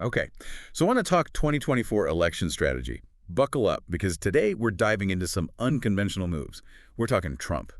Okay, so I want to talk 2024 election strategy. Buckle up, because today we're diving into some unconventional moves. We're talking Trump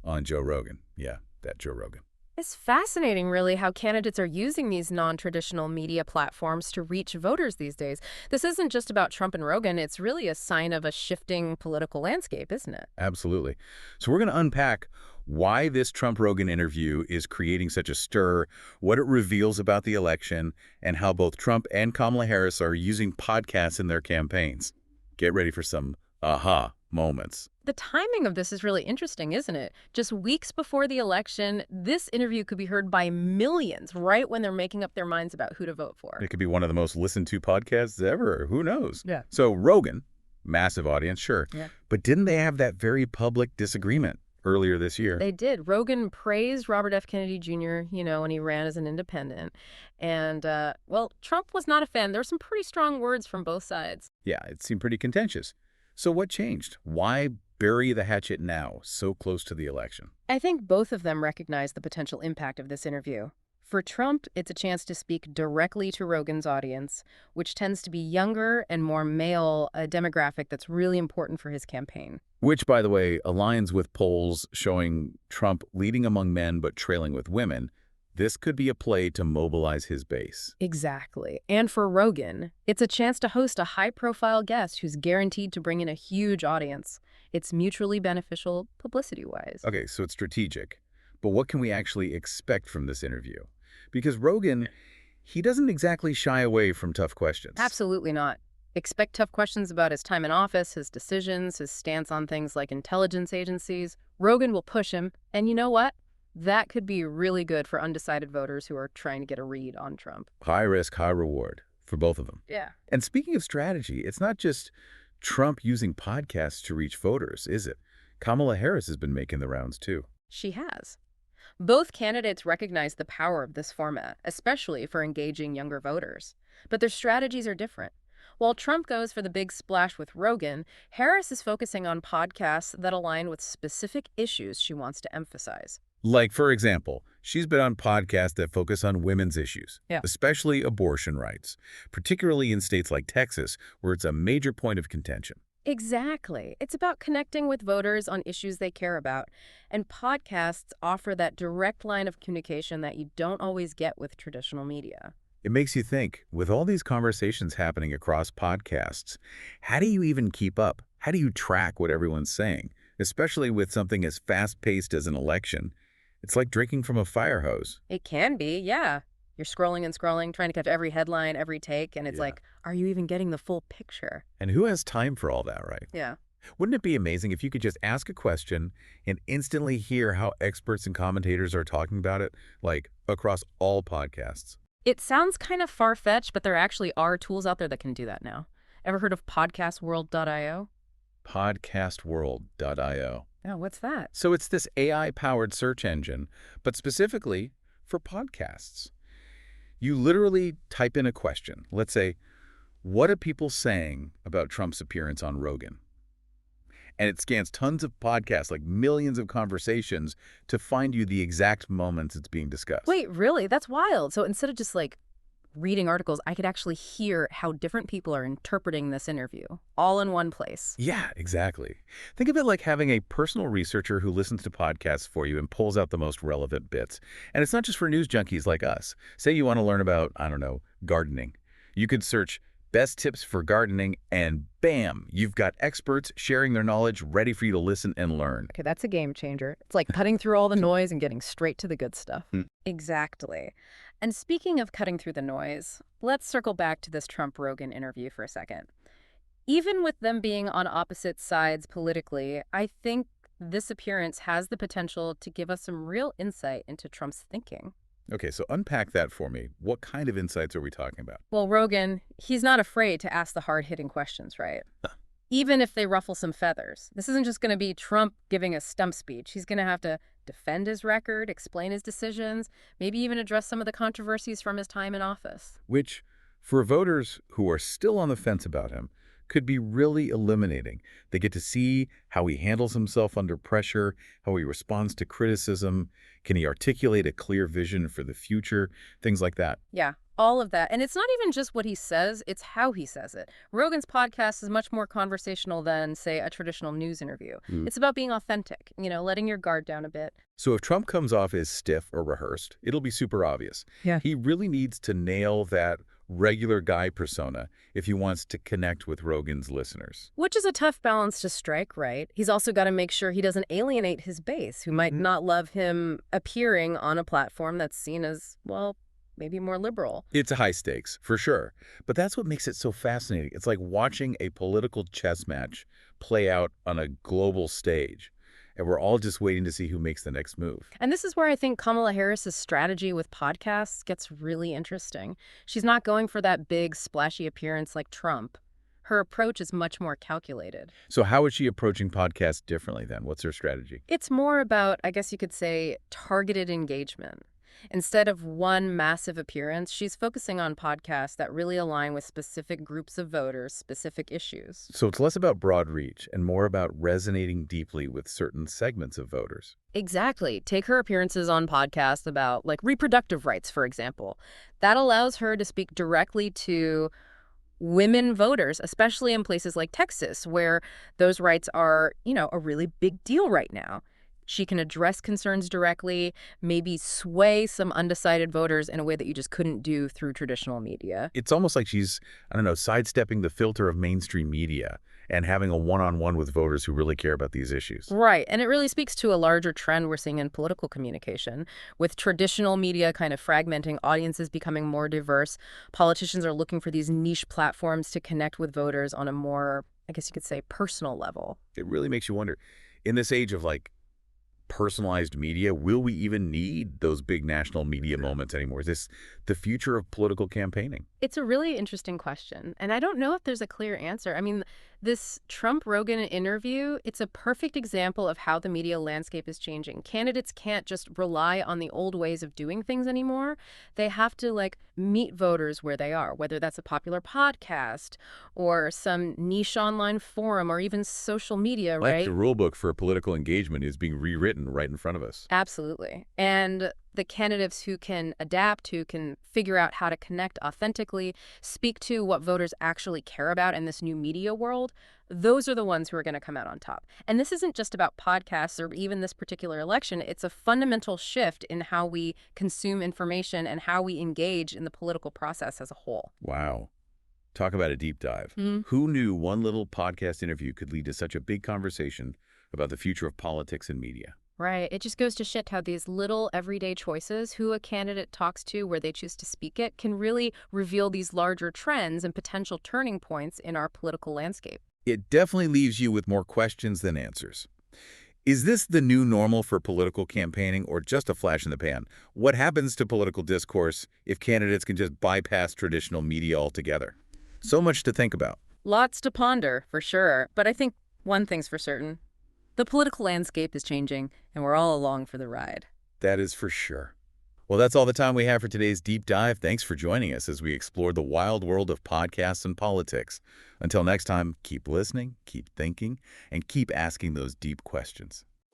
on Joe Rogan. Yeah, that Joe Rogan. It's fascinating, really, how candidates are using these non-traditional media platforms to reach voters these days. This isn't just about Trump and Rogan. It's really a sign of a shifting political landscape, isn't it? Absolutely. So we're going to unpack why this Trump-Rogan interview is creating such a stir, what it reveals about the election, and how both Trump and Kamala Harris are using podcasts in their campaigns. Get ready for some aha moments. The timing of this is really interesting, isn't it? Just weeks before the election, this interview could be heard by millions right when they're making up their minds about who to vote for. It could be one of the most listened to podcasts ever. Who knows? Yeah. So Rogan, massive audience, sure. Yeah. But didn't they have that very public disagreement earlier this year? They did. Rogan praised Robert F. Kennedy Jr., when he ran as an independent. And, well, Trump was not a fan. There were some pretty strong words from both sides. Yeah, it seemed pretty contentious. So what changed? Why bury the hatchet now, so close to the election? I think both of them recognize the potential impact of this interview. For Trump, it's a chance to speak directly to Rogan's audience, which tends to be younger and more male, a demographic that's really important for his campaign. Which, by the way, aligns with polls showing Trump leading among men but trailing with women. This could be a play to mobilize his base. Exactly. And for Rogan, it's a chance to host a high-profile guest who's guaranteed to bring in a huge audience. It's mutually beneficial publicity-wise. Okay, so it's strategic. But what can we actually expect from this interview? Because Rogan, he doesn't exactly shy away from tough questions. Absolutely not. Expect tough questions about his time in office, his decisions, his stance on things like intelligence agencies. Rogan will push him, and you know what? That could be really good for undecided voters who are trying to get a read on Trump. High risk, high reward for both of them. Yeah. And speaking of strategy, it's not just Trump using podcasts to reach voters, is it? Kamala Harris has been making the rounds too. She has. Both candidates recognize the power of this format, especially for engaging younger voters. But their strategies are different. While Trump goes for the big splash with Rogan, Harris is focusing on podcasts that align with specific issues she wants to emphasize. Like, for example, she's been on podcasts that focus on women's issues, Yeah. especially abortion rights, particularly in states like Texas, where it's a major point of contention. Exactly. It's about connecting with voters on issues they care about. And podcasts offer that direct line of communication that you don't always get with traditional media. It makes you think, with all these conversations happening across podcasts, how do you even keep up? How do you track what everyone's saying, especially with something as fast-paced as an election? It's like drinking from a fire hose. It can be, yeah. You're scrolling and scrolling, trying to catch every headline, every take, and it's Yeah. like, are you even getting the full picture? And who has time for all that, right? Yeah. Wouldn't it be amazing if you could just ask a question and instantly hear how experts and commentators are talking about it, like across all podcasts? It sounds kind of far-fetched, but there actually are tools out there that can do that now. Ever heard of podcastworld.io? Podcastworld.io. Oh, what's that? So it's this AI-powered search engine, but specifically for podcasts. You literally type in a question. Let's say, what are people saying about Trump's appearance on Rogan? And it scans tons of podcasts, like millions of conversations, to find you the exact moments it's being discussed. Wait, really? That's wild. So instead of just like reading articles, I could actually hear how different people are interpreting this interview, all in one place. Yeah, exactly. Think of it like having a personal researcher who listens to podcasts for you and pulls out the most relevant bits. And it's not just for news junkies like us. Say you want to learn about, I don't know, gardening. You could search best tips for gardening, and bam, you've got experts sharing their knowledge ready for you to listen and learn. Okay, that's a game changer. It's like cutting through all the noise and getting straight to the good stuff. Hmm. Exactly. And speaking of cutting through the noise, let's circle back to this Trump-Rogan interview for a second. Even with them being on opposite sides politically, I think this appearance has the potential to give us some real insight into Trump's thinking. Okay, so unpack that for me. What kind of insights are we talking about? Well, Rogan, he's not afraid to ask the hard-hitting questions, right? Even if they ruffle some feathers. This isn't just going to be Trump giving a stump speech. He's going to have to defend his record, explain his decisions, maybe even address some of the controversies from his time in office. Which, for voters who are still on the fence about him, could be really illuminating. They get to see how he handles himself under pressure, how he responds to criticism. Can he articulate a clear vision for the future? Things like that. Yeah, All of that. And it's not even just what he says, it's how he says it. Rogan's podcast is much more conversational than, say, a traditional news interview. Mm. It's about being authentic, letting your guard down a bit. So if Trump comes off as stiff or rehearsed, it'll be super obvious. Yeah. He really needs to nail that regular guy persona if he wants to connect with Rogan's listeners. Which is a tough balance to strike, right? He's also got to make sure he doesn't alienate his base, who might not love him appearing on a platform that's seen as, well, maybe more liberal. It's high stakes, for sure. But that's what makes it so fascinating. It's like watching a political chess match play out on a global stage. And we're all just waiting to see who makes the next move. And this is where I think Kamala Harris's strategy with podcasts gets really interesting. She's not going for that big, splashy appearance like Trump. Her approach is much more calculated. So how is she approaching podcasts differently then? What's her strategy? It's more about, I guess you could say, targeted engagement. Instead of one massive appearance, she's focusing on podcasts that really align with specific groups of voters, specific issues. So it's less about broad reach and more about resonating deeply with certain segments of voters. Exactly. Take her appearances on podcasts about, like, reproductive rights, for example. That allows her to speak directly to women voters, especially in places like Texas, where those rights are, a really big deal right now. She can address concerns directly, maybe sway some undecided voters in a way that you just couldn't do through traditional media. It's almost like she's, I don't know, sidestepping the filter of mainstream media and having a one-on-one with voters who really care about these issues. Right. And it really speaks to a larger trend we're seeing in political communication. With traditional media kind of fragmenting, audiences becoming more diverse, politicians are looking for these niche platforms to connect with voters on a more, I guess you could say, personal level. It really makes you wonder, in this age of personalized media, will we even need those big national media moments anymore? Is this the future of political campaigning? It's a really interesting question, and I don't know if there's a clear answer. I mean, this Trump-Rogan interview, it's a perfect example of how the media landscape is changing. Candidates can't just rely on the old ways of doing things anymore. They have to, meet voters where they are, whether that's a popular podcast or some niche online forum or even social media, Like right? the rule book for political engagement is being rewritten right in front of us. Absolutely. And the candidates who can adapt, who can figure out how to connect authentically, speak to what voters actually care about in this new media world, those are the ones who are going to come out on top. And this isn't just about podcasts or even this particular election. It's a fundamental shift in how we consume information and how we engage in the political process as a whole. Wow. Talk about a deep dive. Mm. Who knew one little podcast interview could lead to such a big conversation about the future of politics and media? Right. It just goes to shit how these little everyday choices, who a candidate talks to, where they choose to speak it, can really reveal these larger trends and potential turning points in our political landscape. It definitely leaves you with more questions than answers. Is this the new normal for political campaigning or just a flash in the pan? What happens to political discourse if candidates can just bypass traditional media altogether? So much to think about. Lots to ponder, for sure. But I think one thing's for certain. The political landscape is changing, and we're all along for the ride. That is for sure. Well, that's all the time we have for today's deep dive. Thanks for joining us as we explore the wild world of podcasts and politics. Until next time, keep listening, keep thinking, and keep asking those deep questions.